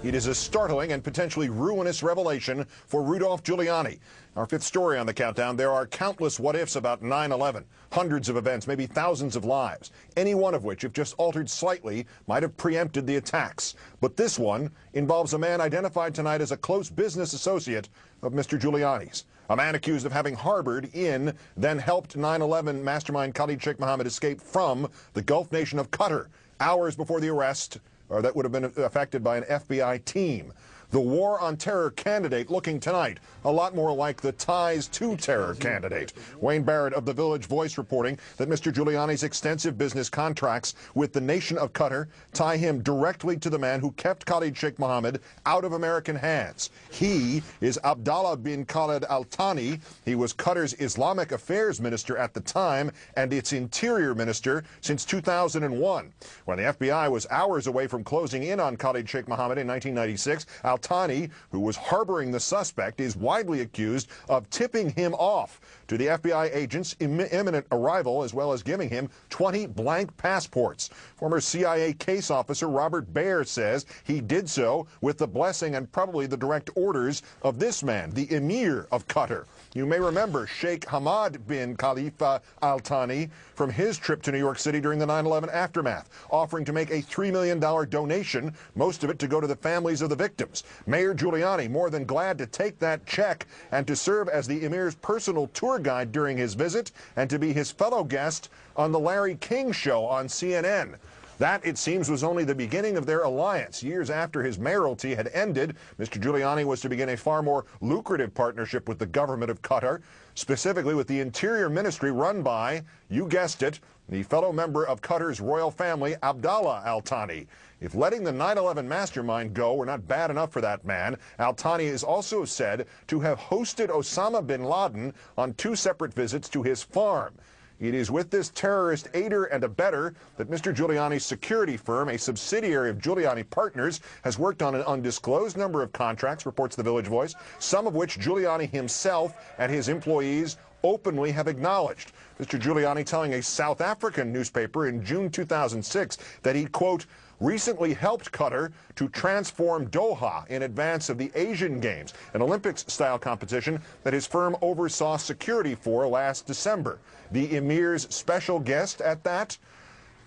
It is a startling and potentially ruinous revelation for Rudolph Giuliani. Our fifth story on the countdown, there are countless what-ifs about 9/11. Hundreds of events, maybe thousands of lives, any one of which, if just altered slightly, might have preempted the attacks. But this one involves a man identified tonight as a close business associate of Mr. Giuliani's. A man accused of having harbored in, then helped 9/11 mastermind Khalid Sheikh Mohammed escape from the Gulf nation of Qatar, hours before the arrest, or that would have been affected by an FBI team. The war on terror candidate looking tonight a lot more like the ties to terror candidate. Wayne Barrett of The Village Voice reporting that Mr. Giuliani's extensive business contracts with the nation of Qatar tie him directly to the man who kept Khalid Sheikh Mohammed out of American hands. He is Abdallah bin Khaled Al Thani. He was Qatar's Islamic Affairs Minister at the time and its Interior Minister since 2001. When the FBI was hours away from closing in on Khalid Sheikh Mohammed in 1996, Al Thani, who was harboring the suspect, is widely accused of tipping him off to the FBI agent's imminent arrival, as well as giving him 20 blank passports. Former CIA case officer Robert Baer says he did so with the blessing and probably the direct orders of this man, the Emir of Qatar. You may remember Sheikh Hamad bin Khalifa Al Thani from his trip to New York City during the 9/11 aftermath, offering to make a $3 million donation, most of it to go to the families of the victims. Mayor Giuliani more than glad to take that check and to serve as the Emir's personal tour guide during his visit and to be his fellow guest on the Larry King Show on CNN. That, it seems, was only the beginning of their alliance. Years after his mayoralty had ended, Mr. Giuliani was to begin a far more lucrative partnership with the government of Qatar, specifically with the Interior Ministry run by, you guessed it, the fellow member of Qatar's royal family, Abdallah Al Thani. If letting the 9/11 mastermind go were not bad enough for that man, Al Thani is also said to have hosted Osama bin Laden on 2 separate visits to his farm. It is with this terrorist aider and abettor that Mr. Giuliani's security firm, a subsidiary of Giuliani Partners, has worked on an undisclosed number of contracts, reports The Village Voice, some of which Giuliani himself and his employees openly have acknowledged. Mr. Giuliani telling a South African newspaper in June 2006 that he, quote, recently helped Qatar to transform Doha in advance of the Asian Games, an Olympics-style competition that his firm oversaw security for last December. The Emir's special guest at that,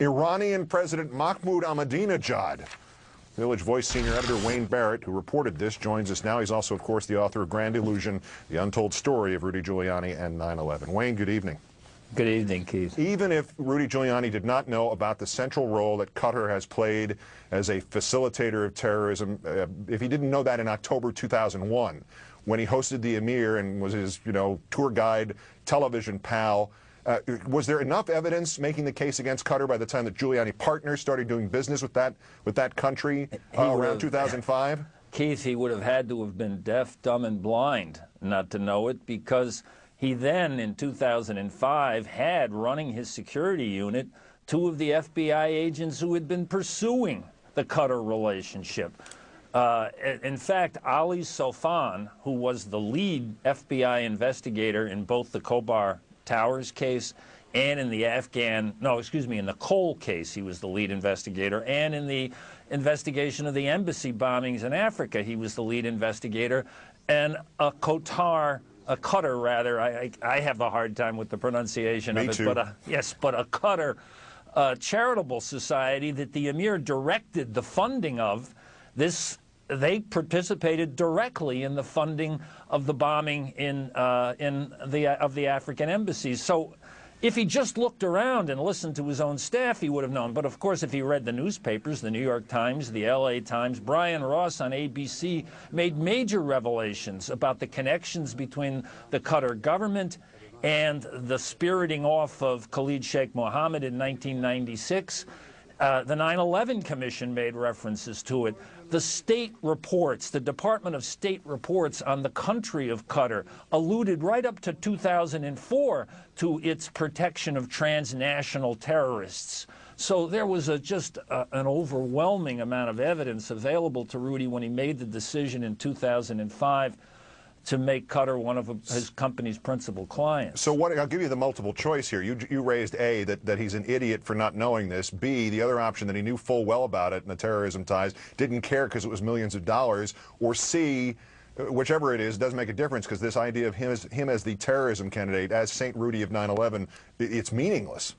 Iranian President Mahmoud Ahmadinejad. Village Voice senior editor Wayne Barrett, who reported this, joins us now. He's also, of course, the author of Grand Illusion, the untold story of Rudy Giuliani and 9/11. Wayne, good evening. Good evening, Keith. Even if Rudy Giuliani did not know about the central role that Qatar has played as a facilitator of terrorism, if he didn't know that in October 2001, when he hosted the Emir and was his, tour guide, television pal, was there enough evidence making the case against Qatar by the time that Giuliani Partners started doing business with that country around 2005? Keith, he would have had to have been deaf, dumb, and blind not to know it, because he then, in 2005, had running his security unit 2 of the FBI agents who had been pursuing the Qatar relationship. In fact, Ali Sofan, who was the lead FBI investigator in both the Khobar Towers case and in the in the Cole case, he was the lead investigator, and in the investigation of the embassy bombings in Africa, he was the lead investigator, and a Qatar, I have a hard time with the pronunciation of it, too. but a Qatar charitable society that the Emir directed the funding of. They participated directly in the funding of the bombing of the African embassies. So if he just looked around and listened to his own staff, he would have known. But of course, if he read the newspapers, the New York Times, the LA Times, Brian Ross on ABC made major revelations about the connections between the Qatar government and the spiriting off of Khalid Sheikh Mohammed in 1996. The 9/11 Commission made references to it. The state reports, the Department of State reports on the country of Qatar alluded right up to 2004 to its protection of transnational terrorists. So there was just an overwhelming amount of evidence available to Rudy when he made the decision in 2005 to make Qatar one of his company's principal clients. So what? I'll give you the multiple choice here. You raised A, that he's an idiot for not knowing this. B, the other option, that he knew full well about it and the terrorism ties, didn't care because it was millions of dollars. Or C, whichever it is, doesn't make a difference because this idea of him as the terrorism candidate, as St. Rudy of 9/11, it's meaningless.